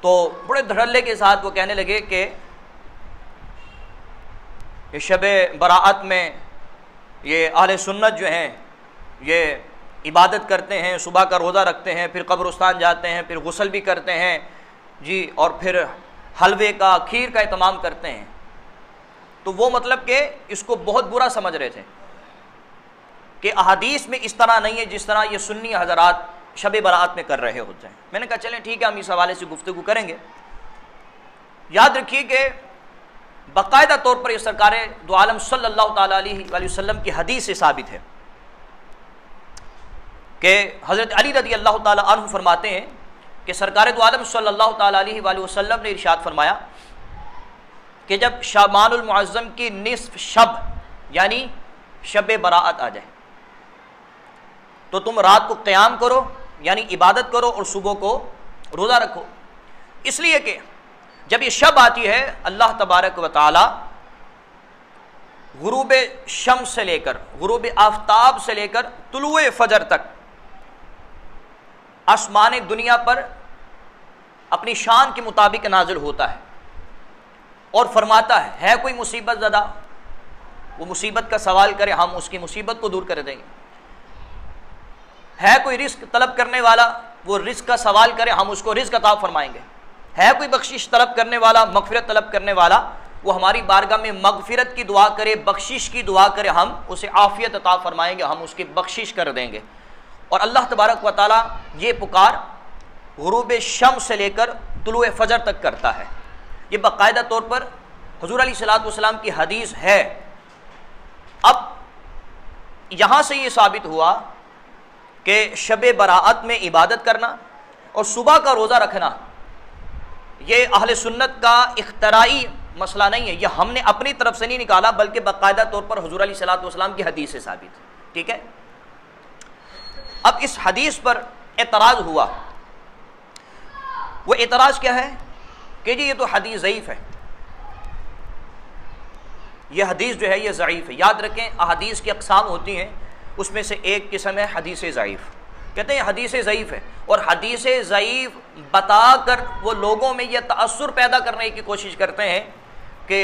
تو بڑے دھڑلے کے ساتھ وہ کہنے لگے کہ یہ شب براءت میں یہ اہل سنت جو ہیں یہ عبادت کرتے ہیں، صبح کا روزہ رکھتے ہیں، پھر قبرستان جاتے ہیں، پھر غسل بھی کرتے ہیں جی، اور پھر حلوے کا کھیر کا اہتمام کرتے ہیں۔ تو وہ مطلب کہ اس کو بہت برا سمجھ رہے تھے کہ احادیث میں اس طرح نہیں ہے جس طرح یہ سنی حضرات شب براءت میں کر رہے ہوتے ہیں۔ میں نے کہا چلیں ٹھیک ہے، ہم اس حوالے سے گفتگو کریں گے۔ یاد رکھیے کہ باقاعدہ طور پر یہ سرکار دو عالم صلی اللہ تعالیٰ علیہ وآلہ وسلم کی حدیث سے ثابت ہے کہ حضرت علی رضی اللہ تعالیٰ عنہ فرماتے ہیں کہ سرکار دو عالم صلی اللہ تعالیٰ علیہ وآلہ وسلم نے ارشاد فرمایا کہ جب شعبان المعظم کی نصف شب یعنی شب براءت آ جائے تو تم رات کو قیام کرو یعنی عبادت کرو اور صبح کو روزہ رکھو، اس لیے کہ جب یہ شب آتی ہے اللہ تبارک و تعالی غروب شمس سے لے کر غروب آفتاب سے لے کر طلوع فجر تک آسمان دنیا پر اپنی شان کے مطابق نازل ہوتا ہے اور فرماتا ہے کوئی مصیبت زدہ وہ مصیبت کا سوال کرے ہم اس کی مصیبت کو دور کر دیں گے، ہے کوئی رزق طلب کرنے والا وہ رزق کا سوال کرے ہم اس کو رزق عطا فرمائیں گے، ہے کوئی بخشش طلب کرنے والا مغفرت طلب کرنے والا وہ ہماری بارگاہ میں مغفرت کی دعا کرے بخشش کی دعا کرے ہم اسے عافیت عطا فرمائیں گے، ہم اس کی بخشش کر دیں گے۔ اور اللہ تبارک و تعالیٰ یہ پکار غروب شمس سے لے کر طلوع فجر تک کرتا ہے۔ یہ باقاعدہ طور پر حضور علیہ الصلوۃ والسلام کی حدیث ہے۔ اب یہاں سے یہ ثابت ہوا کہ شب براءت میں عبادت کرنا اور صبح کا روزہ رکھنا یہ اہل سنت کا اختراعی مسئلہ نہیں ہے، یہ ہم نے اپنی طرف سے نہیں نکالا بلکہ باقاعدہ طور پر حضور علیہ الصلوۃ والسلام کی حدیث سے ثابت ہے، ٹھیک ہے۔ اب اس حدیث پر اعتراض ہوا، وہ اعتراض کیا ہے کہ جی یہ تو حدیث ضعیف ہے، یہ حدیث جو ہے یہ ضعیف ہے۔ یاد رکھیں احادیث کی اقسام ہوتی ہیں، اس میں سے ایک قسم ہے حدیث ضعیف، کہتے ہیں حدیث ضعیف ہے، اور حدیث ضعیف بتا کر وہ لوگوں میں یہ تأثر پیدا کرنے کی کوشش کرتے ہیں کہ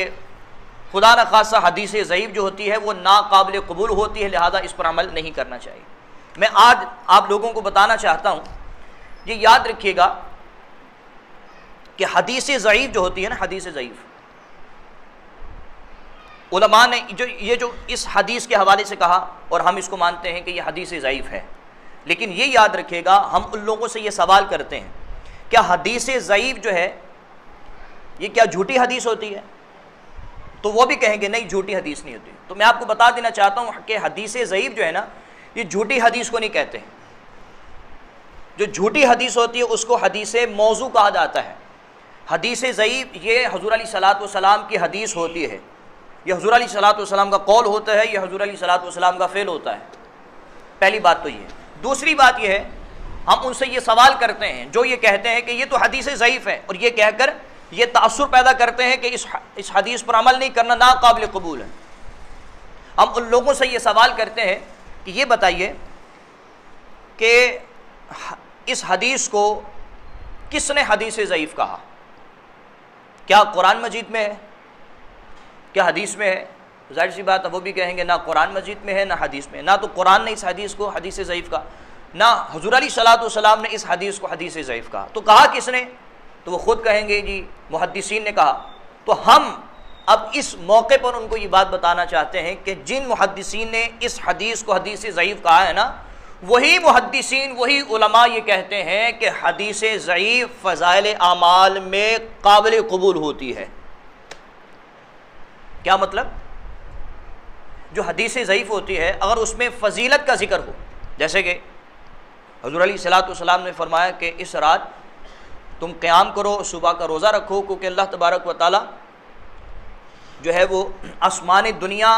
خدا نخواستہ حدیث ضعیف جو ہوتی ہے وہ ناقابل قبول ہوتی ہے، لہذا اس پر عمل نہیں کرنا چاہیے۔ میں آج آپ لوگوں کو بتانا چاہتا ہوں، یہ یاد رکھیے گا کہ حدیث ضعیف جو ہوتی ہے نا، حدیث ضعیف علماء نے جو اس حدیث کے حوالے سے کہا اور ہم اس کو مانتے ہیں کہ یہ حدیث ضعیف ہے، لیکن یہ یاد رکھیے گا ہم ان لوگوں سے یہ سوال کرتے ہیں کیا حدیث ضعیف جو ہے یہ کیا جھوٹی حدیث ہوتی ہے؟ تو وہ بھی کہیں گے نہیں جھوٹی حدیث نہیں ہوتی۔ تو میں آپ کو بتا دینا چاہتا ہوں کہ حدیث ضعیف جو ہے نا یہ جھوٹی حدیث کو نہیں کہتے ہیں، جو جھوٹی حدیث ہوتی ہے اس کو حدیث موضوع کہا جاتا ہے۔ حدیث ضعیف یہ حضور علیہ الصلوۃ والسلام کی حدیث ہوتی ہے، یہ حضور علیہ الصلوۃ والسلام کا قول ہوتا ہے، یہ حضور علیہ الصلوۃ والسلام کا فعل ہوتا ہے۔ پہلی بات تو یہ ہے۔ دوسری بات یہ ہے ہم ان سے یہ سوال کرتے ہیں جو یہ کہتے ہیں کہ یہ تو حدیث ضعیف ہے، اور یہ کہہ کر یہ تأثر پیدا کرتے ہیں کہ اس حدیث پر عمل نہیں کرنا ناقابل قبول ہے۔ ہم ان لوگوں سے یہ سوال کرتے ہیں کہ یہ بتائیے کہ اس حدیث کو کس نے حدیث ضعیف کہا؟ کیا قرآن مجید میں ہے؟ کیا حدیث میں ہے؟ ظاہر سی بات ہے وہ بھی کہیں گے نہ قرآن مجید میں ہے نہ حدیث میں، نہ تو قرآن نے اس حدیث کو حدیث ضعیف کہا، نہ حضور علیہ الصلوۃ والسلام نے اس حدیث کو حدیث ضعیف کہا، تو کہا کس نے؟ تو وہ خود کہیں گے جی محدثین نے کہا۔ تو ہم اب اس موقع پر ان کو یہ بات بتانا چاہتے ہیں کہ جن محدثین نے اس حدیث کو حدیث ضعیف کہا ہے نا، وہی محدثین وہی علماء یہ کہتے ہیں کہ حدیث ضعیف فضائل اعمال میں قابل قبول ہوتی ہے۔ کیا مطلب؟ جو حدیث ضعیف ہوتی ہے اگر اس میں فضیلت کا ذکر ہو، جیسے کہ حضور علیہ الصلوۃ والسلام نے فرمایا کہ اس رات تم قیام کرو، صبح کا روزہ رکھو، کیونکہ اللہ تبارک و تعالیٰ جو ہے وہ آسمان دنیا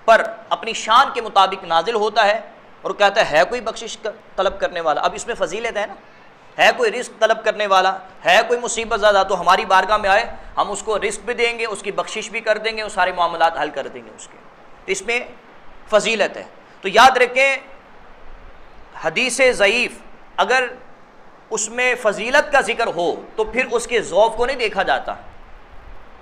پر اپنی شان کے مطابق نازل ہوتا ہے اور کہتا ہے کوئی بخشش طلب کرنے والا۔ اب اس میں فضیلت ہے نا، ہے کوئی رزق طلب کرنے والا، ہے کوئی مصیبت زدہ تو ہماری بارگاہ میں آئے، ہم اس کو رزق بھی دیں گے، اس کی بخشش بھی کر دیں گے، وہ سارے معاملات حل کر دیں گے اس کے، اس میں فضیلت ہے۔ تو یاد رکھیں حدیث ضعیف اگر اس میں فضیلت کا ذکر ہو تو پھر اس کے ذوق کو نہیں دیکھا جاتا.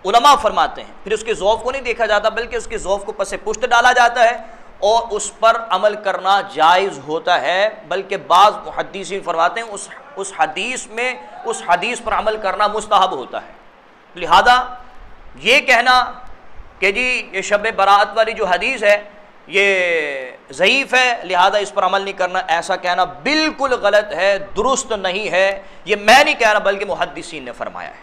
علماء فرماتے ہیں پھر اس کے ذوق کو نہیں دیکھا جاتا بلکہ اس کے ذوق کو پس پشت ڈالا جاتا ہے اور اس پر عمل کرنا جائز ہوتا ہے. بلکہ بعض محدثین فرماتے ہیں اس حدیث میں اس حدیث پر عمل کرنا مستحب ہوتا ہے. لہذا یہ کہنا کہ جی یہ شب برات والی جو حدیث ہے یہ ضعیف ہے لہذا اس پر عمل نہیں کرنا، ایسا کہنا بالکل غلط ہے، درست نہیں ہے. یہ میں نہیں کہہ رہا بلکہ محدثین نے فرمایا ہے.